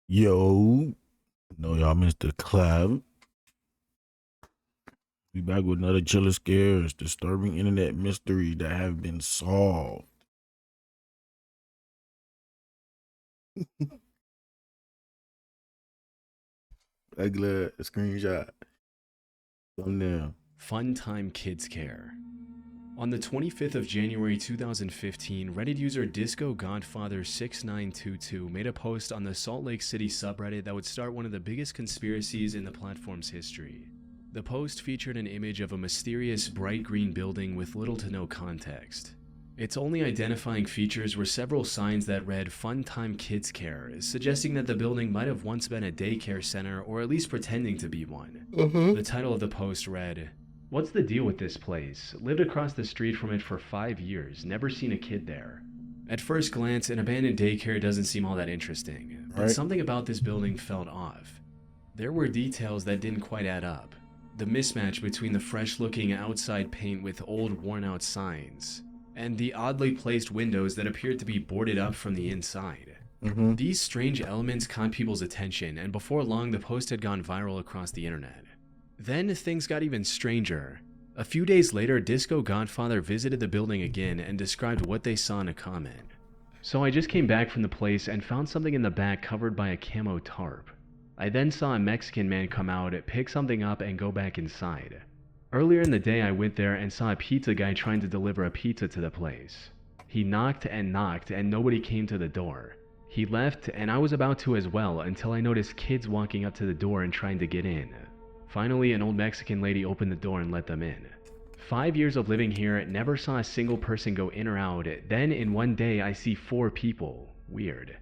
Yo, know y'all Mr. Clev. We back with another Chiller Scares, disturbing internet mystery that have been solved. Regular screenshot. Thumbnail. Fun Time Kids Care. On the 25th of January 2015, Reddit user Disco Godfather 6922 made a post on the Salt Lake City subreddit that would start one of the biggest conspiracies in the platform's history. The post featured an image of a mysterious bright green building with little to no context. Its only identifying features were several signs that read Fun Time Kids Care, suggesting that the building might have once been a daycare center or at least pretending to be one. The title of the post read, "What's the deal with this place? Lived across the street from it for 5 years, never seen a kid there." At first glance, an abandoned daycare doesn't seem all that interesting, but Right. something about this building felt off. There were details that didn't quite add up. The mismatch between the fresh-looking outside paint with old, worn-out signs, and the oddly placed windows that appeared to be boarded up from the inside. These strange elements caught people's attention, and before long the post had gone viral across the internet. Then things got even stranger. A few days later, Disco Godfather visited the building again and described what they saw in a comment. "So I just came back from the place and found something in the back covered by a camo tarp. I then saw a Mexican man come out, pick something up, and go back inside. Earlier in the day, I went there and saw a pizza guy trying to deliver a pizza to the place. He knocked and nobody came to the door. He left, and I was about to as well until I noticed kids walking up to the door and trying to get in. Finally, an old Mexican lady opened the door and let them in. 5 years of living here, never saw a single person go in or out. Then in one day, I see 4 people. Weird."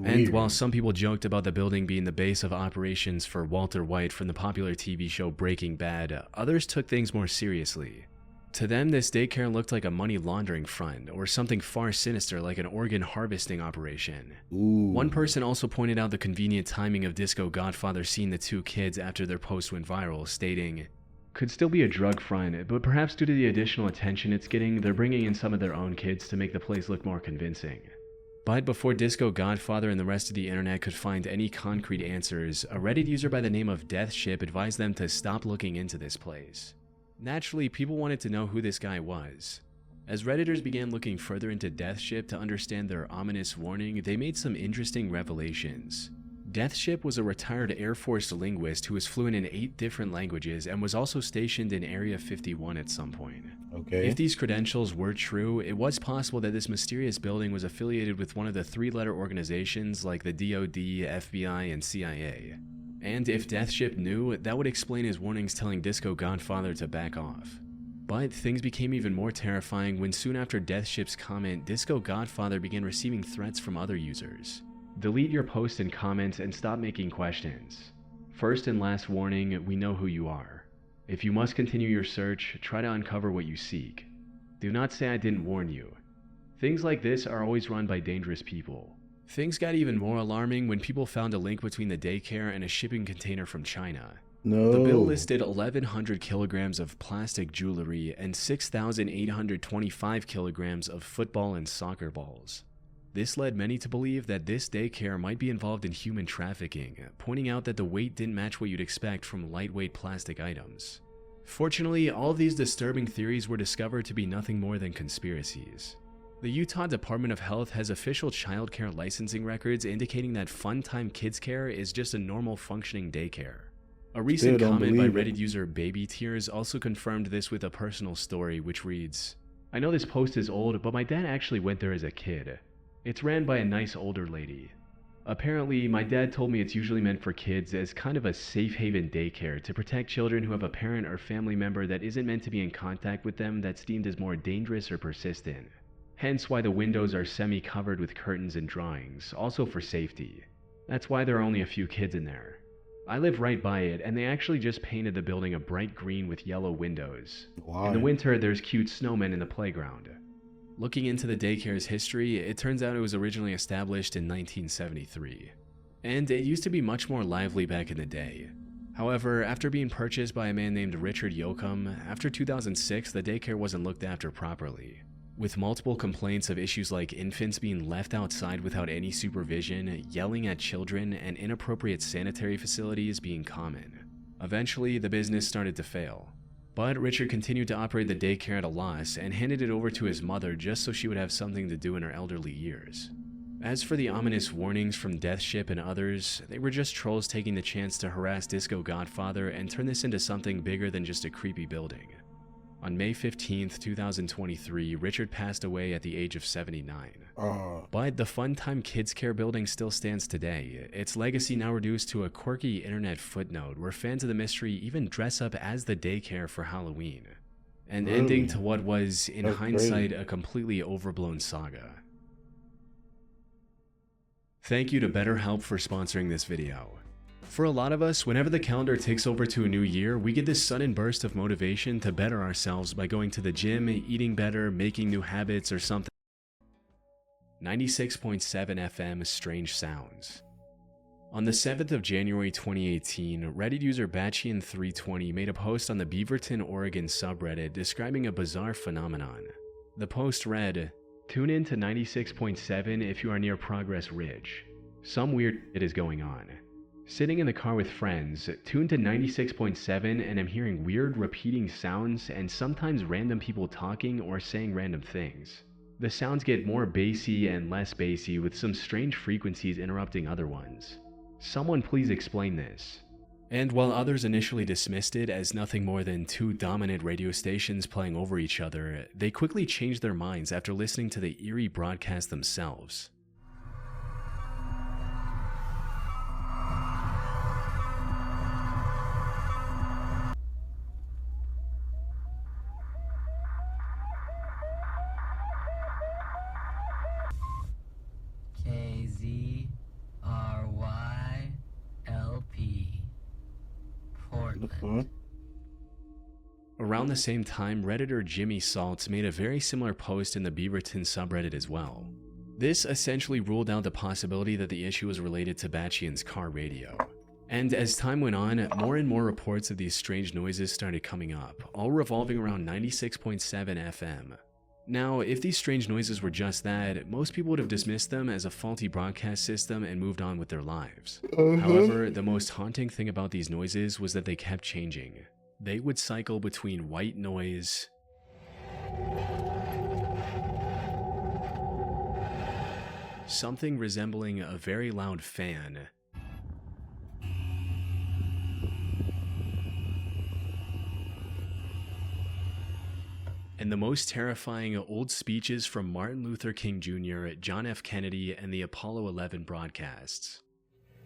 And while some people joked about the building being the base of operations for Walter White from the popular TV show Breaking Bad, others took things more seriously. To them, this daycare looked like a money laundering front, or something far sinister like an organ harvesting operation. One person also pointed out the convenient timing of Disco Godfather seeing the 2 kids after their post went viral, stating, "Could still be a drug front, but perhaps due to the additional attention it's getting, they're bringing in some of their own kids to make the place look more convincing." But before Disco Godfather and the rest of the internet could find any concrete answers, a Reddit user by the name of Deathship advised them to stop looking into this place. Naturally, people wanted to know who this guy was. As Redditors began looking further into Deathship to understand their ominous warning, they made some interesting revelations. Deathship was a retired Air Force linguist who was fluent in 8 different languages and was also stationed in Area 51 at some point. Okay. If these credentials were true, it was possible that this mysterious building was affiliated with one of the 3-letter organizations like the DoD, FBI, and CIA. And if Deathship knew, that would explain his warnings telling Disco Godfather to back off. But things became even more terrifying when soon after Deathship's comment, Disco Godfather began receiving threats from other users. "Delete your posts and comments and stop making questions. First and last warning, we know who you are. If you must continue your search, try to uncover what you seek. Do not say I didn't warn you." Things like this are always run by dangerous people. Things got even more alarming when people found a link between the daycare and a shipping container from China. No. The bill listed 1,100 kilograms of plastic jewelry and 6,825 kilograms of football and soccer balls. This led many to believe that this daycare might be involved in human trafficking, pointing out that the weight didn't match what you'd expect from lightweight plastic items. Fortunately, all of these disturbing theories were discovered to be nothing more than conspiracies. The Utah Department of Health has official childcare licensing records indicating that Fun Time Kids Care is just a normal functioning daycare. A recent Still don't comment by believe it. Reddit user Baby Tears also confirmed this with a personal story which reads, "I know this post is old, but my dad actually went there as a kid. It's ran by a nice older lady. Apparently, my dad told me it's usually meant for kids as kind of a safe haven daycare to protect children who have a parent or family member that isn't meant to be in contact with them that's deemed as more dangerous or persistent. Hence why the windows are semi-covered with curtains and drawings, also for safety. That's why there are only a few kids in there. I live right by it, and they actually just painted the building a bright green with yellow windows. Why? In the winter, there's cute snowmen in the playground." Looking into the daycare's history, it turns out it was originally established in 1973. And it used to be much more lively back in the day. However, after being purchased by a man named Richard Yoakum, after 2006 the daycare wasn't looked after properly. with multiple complaints of issues like infants being left outside without any supervision, yelling at children, and inappropriate sanitary facilities being common. Eventually, the business started to fail. But Richard continued to operate the daycare at a loss and handed it over to his mother just so she would have something to do in her elderly years. As for the ominous warnings from Death Ship and others, they were just trolls taking the chance to harass Disco Godfather and turn this into something bigger than just a creepy building. On May 15th, 2023, Richard passed away at the age of 79. But the Funtime Kids Care building still stands today, its legacy now reduced to a quirky internet footnote where fans of the mystery even dress up as the daycare for Halloween. And ending to what was, in hindsight, a completely overblown saga. Thank you to BetterHelp for sponsoring this video. For a lot of us, whenever the calendar ticks over to a new year, we get this sudden burst of motivation to better ourselves by going to the gym, eating better, making new habits, or something. 96.7 FM Strange Sounds. On the 7th of January 2018, Reddit user Batchian320 made a post on the Beaverton, Oregon subreddit describing a bizarre phenomenon. The post read, "Tune in to 96.7 if you are near Progress Ridge. Some weird shit is going on. Sitting in the car with friends, tune to 96.7 and I'm hearing weird repeating sounds and sometimes random people talking or saying random things. The sounds get more bassy and less bassy with some strange frequencies interrupting other ones. Someone please explain this." And while others initially dismissed it as nothing more than two dominant radio stations playing over each other, they quickly changed their minds after listening to the eerie broadcast themselves. KZRYLP Portland. Around the same time, Redditor Jimmy Saltz made a very similar post in the Beaverton subreddit as well. This essentially ruled out the possibility that the issue was related to Batchian's car radio. And as time went on, more and more reports of these strange noises started coming up, all revolving around 96.7 FM. Now, if these strange noises were just that, most people would have dismissed them as a faulty broadcast system and moved on with their lives. However, the most haunting thing about these noises was that they kept changing. They would cycle between white noise, something resembling a very loud fan, and the most terrifying old speeches from Martin Luther King Jr., John F. Kennedy, and the Apollo 11 broadcasts.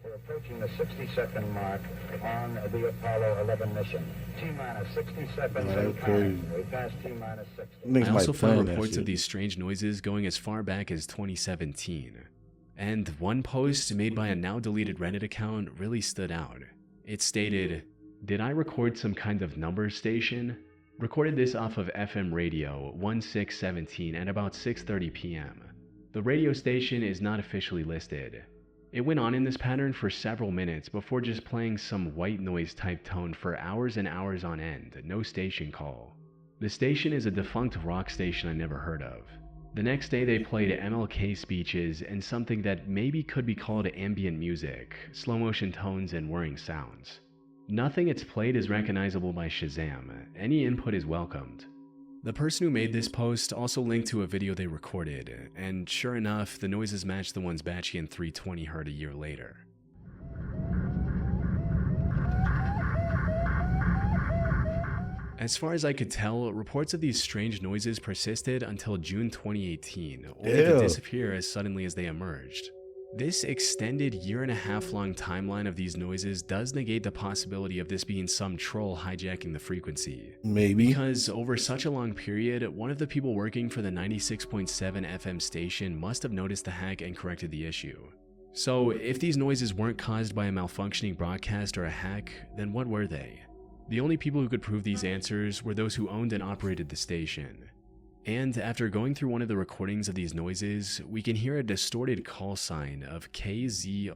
We're approaching the 60-second mark on the Apollo 11 mission. T-minus 60 seconds and counting. We passed T-minus 60. I also found reports of these strange noises going as far back as 2017. And one post made by a now-deleted Reddit account really stood out. It stated, "Did I record some kind of number station? Recorded this off of FM radio 1617 at about 6:30 p.m. The radio station is not officially listed." It went on in this pattern for several minutes before just playing some white noise type tone for hours and hours on end, no station call. The station is a defunct rock station I never heard of. The next day they played MLK speeches and something that maybe could be called ambient music, slow motion tones and whirring sounds. Nothing it's played is recognizable by Shazam. Any input is welcomed. The person who made this post also linked to a video they recorded, and sure enough, the noises matched the ones Batchian320 heard a year later. As far as I could tell, reports of these strange noises persisted until June 2018, only to disappear as suddenly as they emerged. This extended year-and-a-half-long timeline of these noises does negate the possibility of this being some troll hijacking the frequency. Maybe. Because over such a long period, one of the people working for the 96.7 FM station must have noticed the hack and corrected the issue. So if these noises weren't caused by a malfunctioning broadcast or a hack, then what were they? The only people who could prove these answers were those who owned and operated the station. And after going through one of the recordings of these noises, we can hear a distorted call sign of KZRYLP.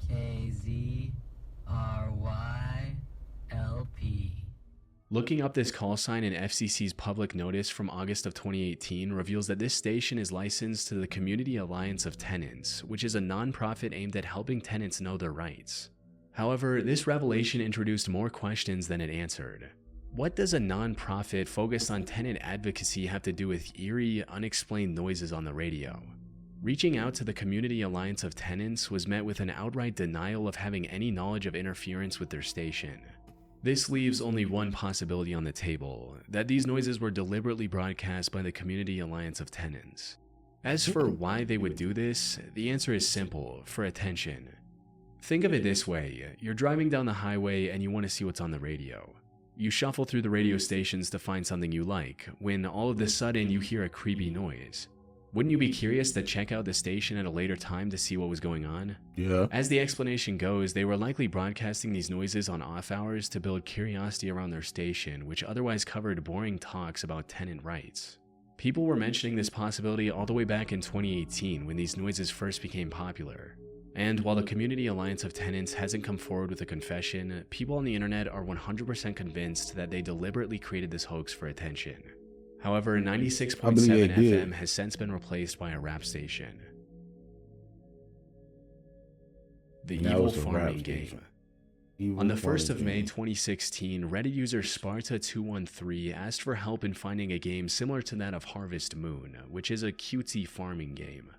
KZRYLP Looking up this call sign in FCC's public notice from August of 2018 reveals that this station is licensed to the Community Alliance of Tenants, which is a non-profit aimed at helping tenants know their rights. However, this revelation introduced more questions than it answered. What does a non-profit focused on tenant advocacy have to do with eerie, unexplained noises on the radio? Reaching out to the Community Alliance of Tenants was met with an outright denial of having any knowledge of interference with their station. This leaves only one possibility on the table, that these noises were deliberately broadcast by the Community Alliance of Tenants. As for why they would do this, the answer is simple: for attention. Think of it this way: you're driving down the highway and you want to see what's on the radio. You shuffle through the radio stations to find something you like, when all of a sudden you hear a creepy noise. Wouldn't you be curious to check out the station at a later time to see what was going on? Yeah. As the explanation goes, they were likely broadcasting these noises on off hours to build curiosity around their station, which otherwise covered boring talks about tenant rights. People were mentioning this possibility all the way back in 2018 when these noises first became popular. And while the Community Alliance of Tenants hasn't come forward with a confession, people on the internet are 100% convinced that they deliberately created this hoax for attention. However, 96.7 FM has since been replaced by a rap station. The Evil Farming Game. On the 1st of May 2016, Reddit user Sparta213 asked for help in finding a game similar to that of Harvest Moon, which is a cutesy farming game.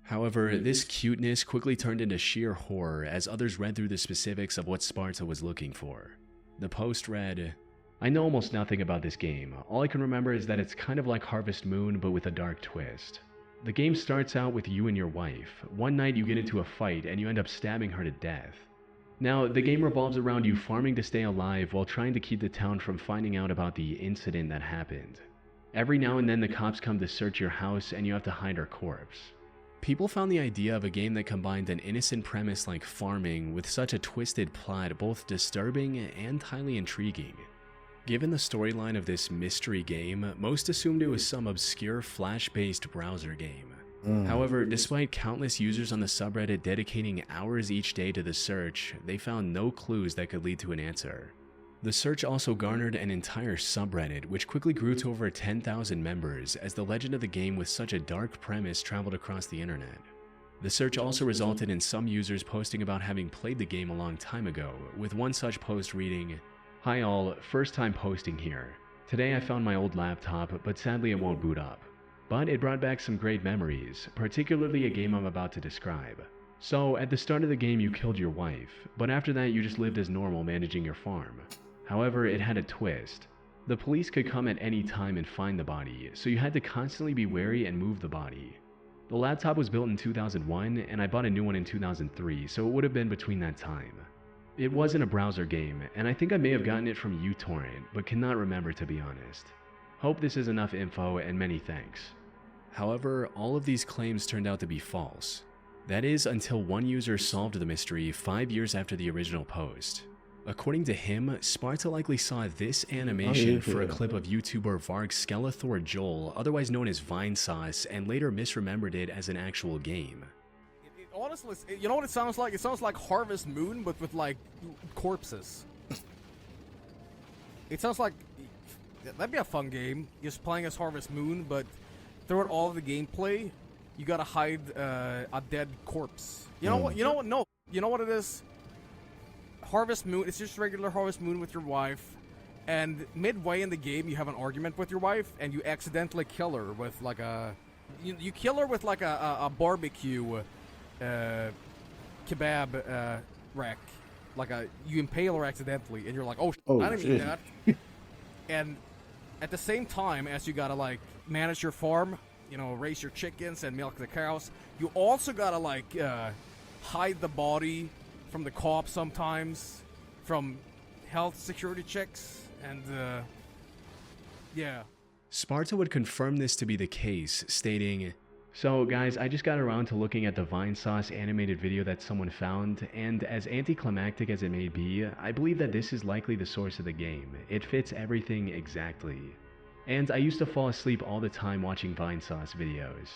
However, this cuteness quickly turned into sheer horror as others read through the specifics of what Sparta was looking for. The post read, "I know almost nothing about this game. All I can remember is that it's kind of like Harvest Moon but with a dark twist. The game starts out with you and your wife. One night you get into a fight and you end up stabbing her to death. Now, the game revolves around you farming to stay alive while trying to keep the town from finding out about the incident that happened. Every now and then the cops come to search your house and you have to hide her corpse." People found the idea of a game that combined an innocent premise like farming with such a twisted plot both disturbing and highly intriguing. Given the storyline of this mystery game, most assumed it was some obscure Flash-based browser game. However, despite countless users on the subreddit dedicating hours each day to the search, they found no clues that could lead to an answer. The search also garnered an entire subreddit, which quickly grew to over 10,000 members as the legend of the game with such a dark premise traveled across the internet. The search also resulted in some users posting about having played the game a long time ago, with one such post reading, "Hi all, first time posting here. Today I found my old laptop, but sadly it won't boot up. But it brought back some great memories, particularly a game I'm about to describe. So, at the start of the game you killed your wife, but after that you just lived as normal managing your farm. However, it had a twist. The police could come at any time and find the body, so you had to constantly be wary and move the body. The laptop was built in 2001, and I bought a new one in 2003, so it would have been between that time. It wasn't a browser game, and I think I may have gotten it from uTorrent, but cannot remember to be honest. Hope this is enough info, and many thanks." However, all of these claims turned out to be false. That is, until one user solved the mystery 5 years after the original post. According to him, Sparta likely saw this animation for a clip of YouTuber Varg Skeletor Joel, otherwise known as Vinesauce, and later misremembered it as an actual game. Honestly, you know what it sounds like? It sounds like Harvest Moon, but with, like, corpses. It sounds like... That'd be a fun game, just playing as Harvest Moon, but throughout all of the gameplay, you gotta hide a dead corpse. You know what? You know what? No. You know what it is? Harvest Moon, it's just regular Harvest Moon with your wife, and midway in the game you have an argument with your wife, and you accidentally kill her with like a... You kill her with like a barbecue kebab rack. Like you impale her accidentally, and you're like, oh I didn't mean that. And at the same time as you gotta like manage your farm, you know, raise your chickens and milk the cows, you also gotta like hide the body from the cops sometimes, from health security checks, and yeah. Sparta would confirm this to be the case, stating, "So guys, I just got around to looking at the Vinesauce animated video that someone found, and as anticlimactic as it may be, I believe that this is likely the source of the game. It fits everything exactly. And I used to fall asleep all the time watching Vinesauce videos.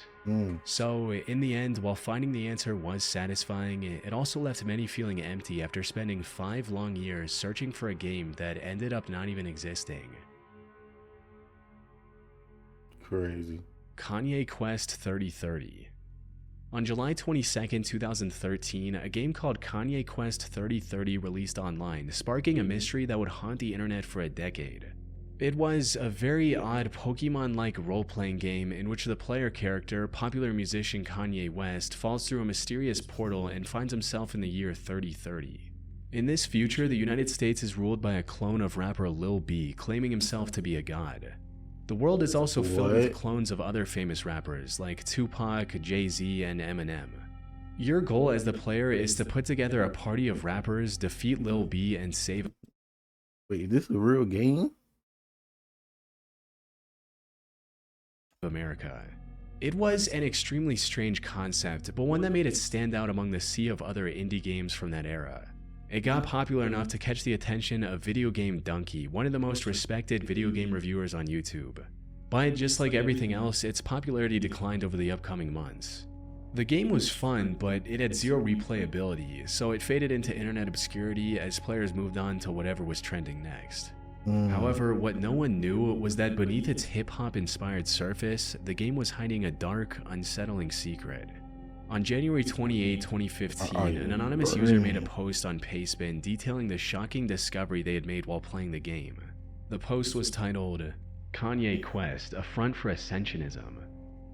So, in the end, while finding the answer was satisfying, it also left many feeling empty after spending 5 long years searching for a game that ended up not even existing. Crazy. Kanye Quest 3030. On July 22, 2013, a game called Kanye Quest 3030 released online, sparking a mystery that would haunt the internet for a decade. It was a very odd Pokemon-like role-playing game in which the player character, popular musician Kanye West, falls through a mysterious portal and finds himself in the year 3030. In this future, the United States is ruled by a clone of rapper Lil B, claiming himself to be a god. The world is also filled with clones of other famous rappers like Tupac, Jay-Z, and Eminem. Your goal as the player is to put together a party of rappers, defeat Lil B, and save Wait, is this a real game? America. It was an extremely strange concept, but one that made it stand out among the sea of other indie games from that era. It got popular enough to catch the attention of Video Game Donkey, one of the most respected video game reviewers on YouTube. But just like everything else, its popularity declined over the upcoming months. The game was fun, but it had zero replayability, so it faded into internet obscurity as players moved on to whatever was trending next. However, what no one knew was that beneath its hip-hop inspired surface, the game was hiding a dark, unsettling secret. On January 28, 2015, an anonymous user made a post on Pastebin detailing the shocking discovery they had made while playing the game. The post was titled, Kanye Quest, a front for Ascensionism.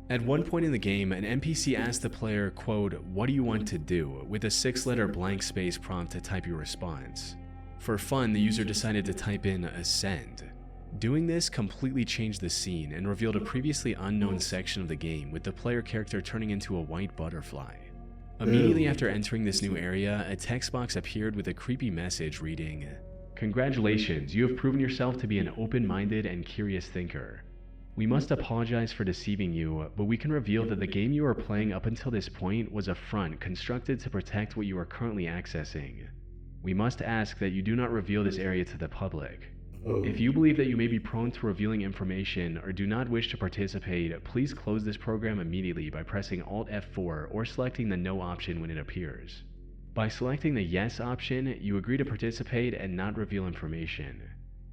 At one point in the game, an NPC asked the player, quote, "What do you want to do?" with a 6-letter blank space prompt to type your response. For fun, the user decided to type in Ascend. Doing this completely changed the scene and revealed a previously unknown section of the game, with the player character turning into a white butterfly. Immediately after entering this new area, a text box appeared with a creepy message reading, "Congratulations, you have proven yourself to be an open-minded and curious thinker. We must apologize for deceiving you, but we can reveal that the game you are playing up until this point was a front constructed to protect what you are currently accessing. We must ask that you do not reveal this area to the public. If you believe that you may be prone to revealing information or do not wish to participate, please close this program immediately by pressing Alt F4 or selecting the No option when it appears. By selecting the Yes option, you agree to participate and not reveal information.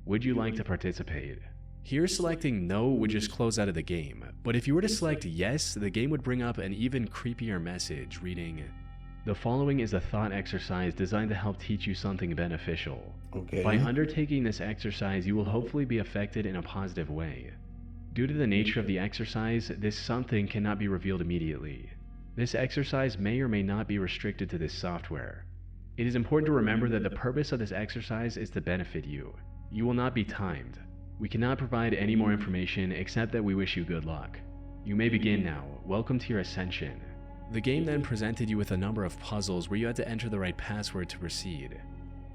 Would you like to participate?" Here, selecting No would just close out of the game, but if you were to select Yes, the game would bring up an even creepier message reading, "The following is a thought exercise designed to help teach you something beneficial. Okay. By undertaking this exercise, you will hopefully be affected in a positive way. Due to the nature of the exercise, this something cannot be revealed immediately. This exercise may or may not be restricted to this software. It is important to remember that the purpose of this exercise is to benefit you. You will not be timed. We cannot provide any more information except that we wish you good luck. You may begin now. Welcome to your ascension." The game then presented you with a number of puzzles where you had to enter the right password to proceed.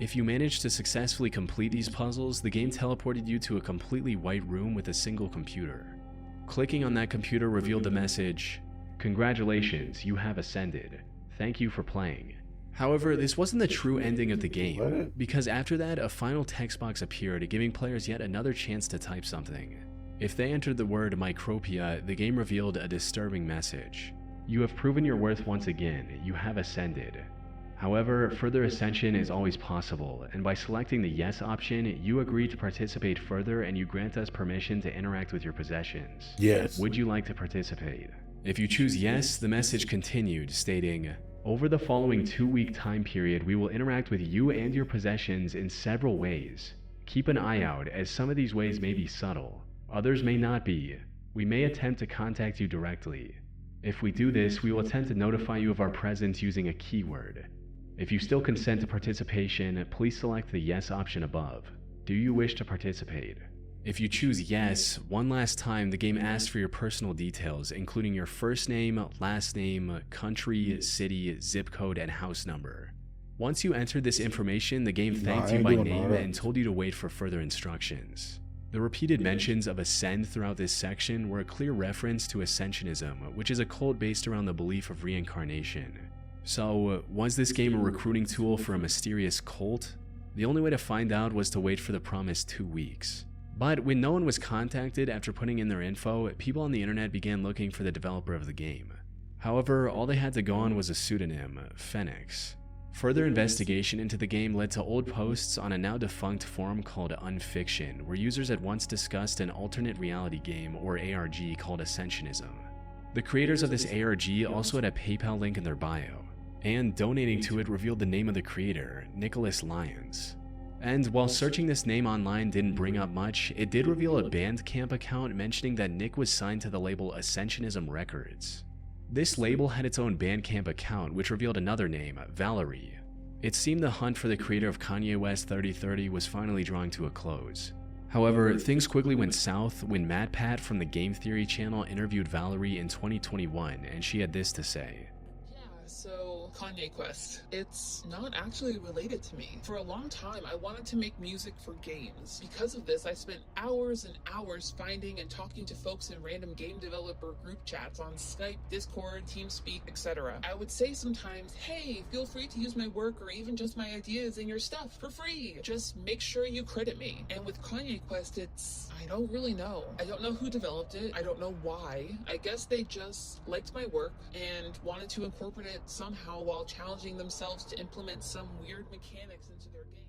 If you managed to successfully complete these puzzles, the game teleported you to a completely white room with a single computer. Clicking on that computer revealed the message, "Congratulations, you have ascended. Thank you for playing." However, this wasn't the true ending of the game, because after that, a final text box appeared, giving players yet another chance to type something. If they entered the word Micropia, the game revealed a disturbing message. "You have proven your worth once again. You have ascended. However, further ascension is always possible, and by selecting the Yes option, you agree to participate further and you grant us permission to interact with your possessions. Yes. Would you like to participate?" If you choose Yes, the message continued, stating, "Over the following 2-week time period, we will interact with you and your possessions in several ways. Keep an eye out, as some of these ways may be subtle. Others may not be. We may attempt to contact you directly. If we do this, we will attempt to notify you of our presence using a keyword. If you still consent to participation, please select the Yes option above. Do you wish to participate?" If you choose Yes, one last time the game asks for your personal details, including your first name, last name, country, city, zip code, and house number. Once you entered this information, the game thanked you by name and told you to wait for further instructions. The repeated mentions of Ascend throughout this section were a clear reference to Ascensionism, which is a cult based around the belief of reincarnation. So, was this game a recruiting tool for a mysterious cult? The only way to find out was to wait for the promised 2 weeks. But when no one was contacted after putting in their info, people on the internet began looking for the developer of the game. However, all they had to go on was a pseudonym, Phoenix. Further investigation into the game led to old posts on a now defunct forum called Unfiction, where users had once discussed an alternate reality game, or ARG, called Ascensionism. The creators of this ARG also had a PayPal link in their bio, and donating to it revealed the name of the creator, Nicholas Lyons. And while searching this name online didn't bring up much, it did reveal a Bandcamp account mentioning that Nick was signed to the label Ascensionism Records. This label had its own Bandcamp account, which revealed another name, Valerie. It seemed the hunt for the creator of Kanye West 3030 was finally drawing to a close. However, things quickly went south when MatPat from the Game Theory channel interviewed Valerie in 2021, and she had this to say. So, Kanye Quest, it's not actually related to me. For a long time, I wanted to make music for games. Because of this, I spent hours and hours finding and talking to folks in random game developer group chats on Skype, Discord, TeamSpeak, etc. I would say sometimes, hey, feel free to use my work or even just my ideas in your stuff for free. Just make sure you credit me. And with Kanye Quest, I don't really know. I don't know who developed it. I don't know why. I guess they just liked my work and wanted to incorporate it somehow while challenging themselves to implement some weird mechanics into their game.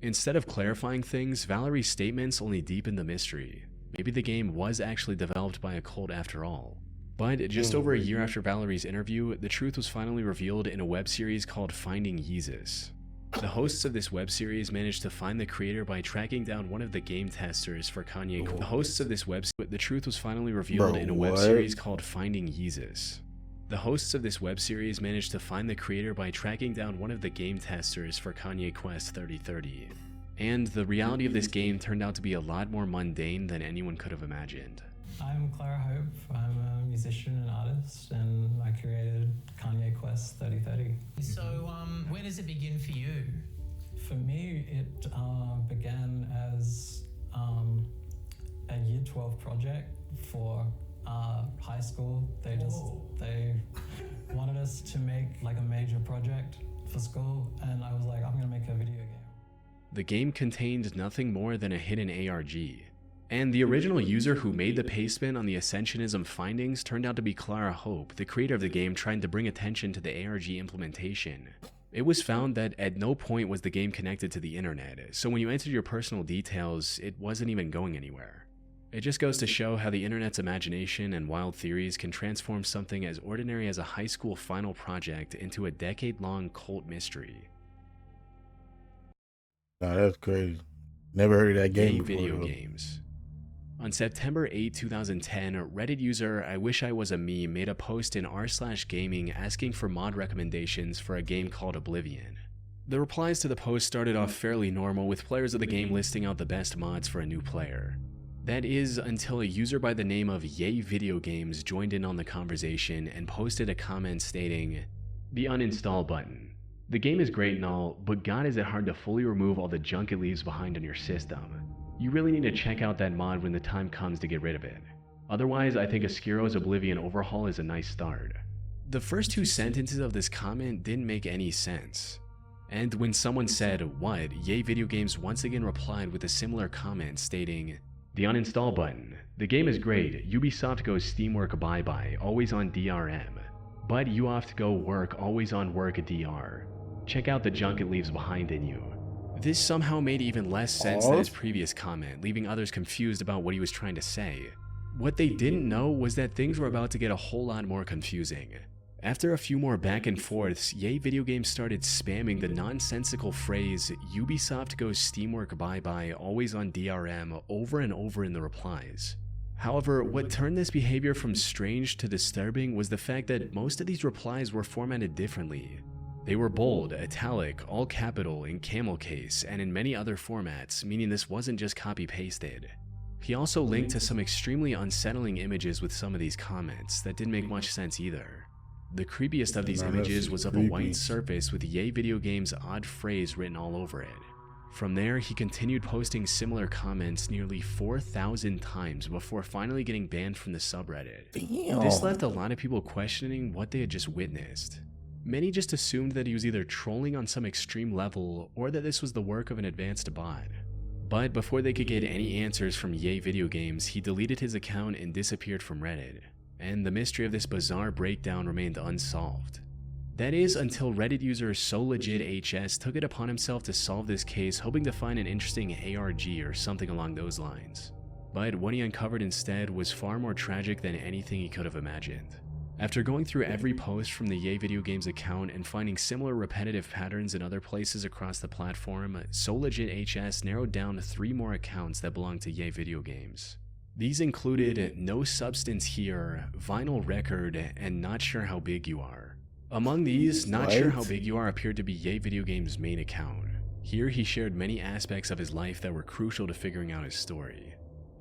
Instead of clarifying things, Valerie's statements only deepened the mystery. Maybe the game was actually developed by a cult after all. But just over a year after Valerie's interview, the truth was finally revealed in a web series called Finding Yeezus. The hosts of this web series managed to find the creator by tracking down one of the game testers for Kanye. The hosts of this the truth was finally revealed in a web series called Finding Yeezus. The hosts of this web series managed to find the creator by tracking down one of the game testers for Kanye Quest 3030. And the reality of this game turned out to be a lot more mundane than anyone could have imagined. I'm Clara Hope. I'm a musician and artist, and I created Kanye Quest 3030. So, where does it begin for you? For me, it began as a Year 12 project for high school. They wanted us to make like a major project for school, and I was like, I'm gonna make a video game. The game contained nothing more than a hidden ARG. And the original user who made the pastebin on the Ascensionism findings turned out to be Clara Hope, the creator of the game, trying to bring attention to the ARG implementation. It was found that at no point was the game connected to the internet, so when you entered your personal details, it wasn't even going anywhere. It just goes to show how the internet's imagination and wild theories can transform something as ordinary as a high school final project into a decade-long cult mystery. Nah, that's crazy. Never heard of that game before. Video though. games. On September 8, 2010, Reddit user I Wish I Was a Meme made a post in r/gaming asking for mod recommendations for a game called Oblivion. The replies to the post started off fairly normal, with players of the game listing out the best mods for a new player. That is, until a user by the name of Yay Video Games joined in on the conversation and posted a comment stating, "The uninstall button. The game is great and all, but god is it hard to fully remove all the junk it leaves behind on your system. You really need to check out that mod when the time comes to get rid of it. Otherwise, I think Askero's Oblivion overhaul is a nice start." The first two sentences of this comment didn't make any sense. And when someone said, "What?", Yay Video Games once again replied with a similar comment stating, "The uninstall button. The game is great. Ubisoft goes Steamwork bye-bye, always on DRM. But you have to go work, always on work DR. Check out the junk it leaves behind in you." This somehow made even less sense than his previous comment, leaving others confused about what he was trying to say. What they didn't know was that things were about to get a whole lot more confusing. After a few more back and forths, Yay Video Games started spamming the nonsensical phrase, "Ubisoft goes Steamwork bye-bye, always on DRM," over and over in the replies. However, what turned this behavior from strange to disturbing was the fact that most of these replies were formatted differently. They were bold, italic, all capital, in camel case, and in many other formats, meaning this wasn't just copy-pasted. He also linked to some extremely unsettling images with some of these comments that didn't make much sense either. The creepiest of these images was of a white surface with Yay Video Games' odd phrase written all over it. From there, he continued posting similar comments nearly 4,000 times before finally getting banned from the subreddit. Damn. This left a lot of people questioning what they had just witnessed. Many just assumed that he was either trolling on some extreme level or that this was the work of an advanced bot. But before they could get any answers from Yay Video Games, he deleted his account and disappeared from Reddit, and the mystery of this bizarre breakdown remained unsolved. That is, until Reddit user SoLegitHS took it upon himself to solve this case, hoping to find an interesting ARG or something along those lines. But what he uncovered instead was far more tragic than anything he could have imagined. After going through every post from the Yay Video Games account and finding similar repetitive patterns in other places across the platform, SoLegitHS narrowed down 3 more accounts that belonged to Yay Video Games. These included No Substance Here, Vinyl Record, and Not Sure How Big You Are. Among these, Not Sure How Big You Are appeared to be Yay Video Games' main account. Here he shared many aspects of his life that were crucial to figuring out his story.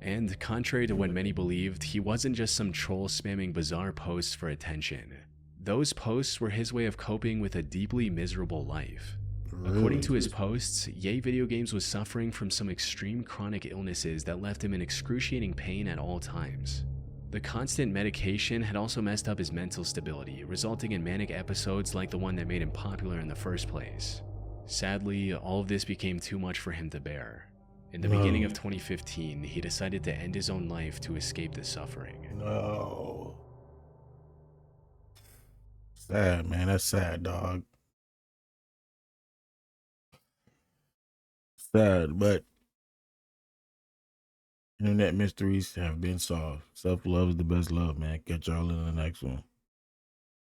And contrary to what many believed, he wasn't just some troll spamming bizarre posts for attention. Those posts were his way of coping with a deeply miserable life. According to his posts, Yay Video Games was suffering from some extreme chronic illnesses that left him in excruciating pain at all times. The constant medication had also messed up his mental stability, resulting in manic episodes like the one that made him popular in the first place. Sadly, all of this became too much for him to bear. In the beginning of 2015, he decided to end his own life to escape the suffering. No. Sad, man. That's sad, dog. Sad, but internet mysteries have been solved. Self-love is the best love, man. Catch y'all in the next one.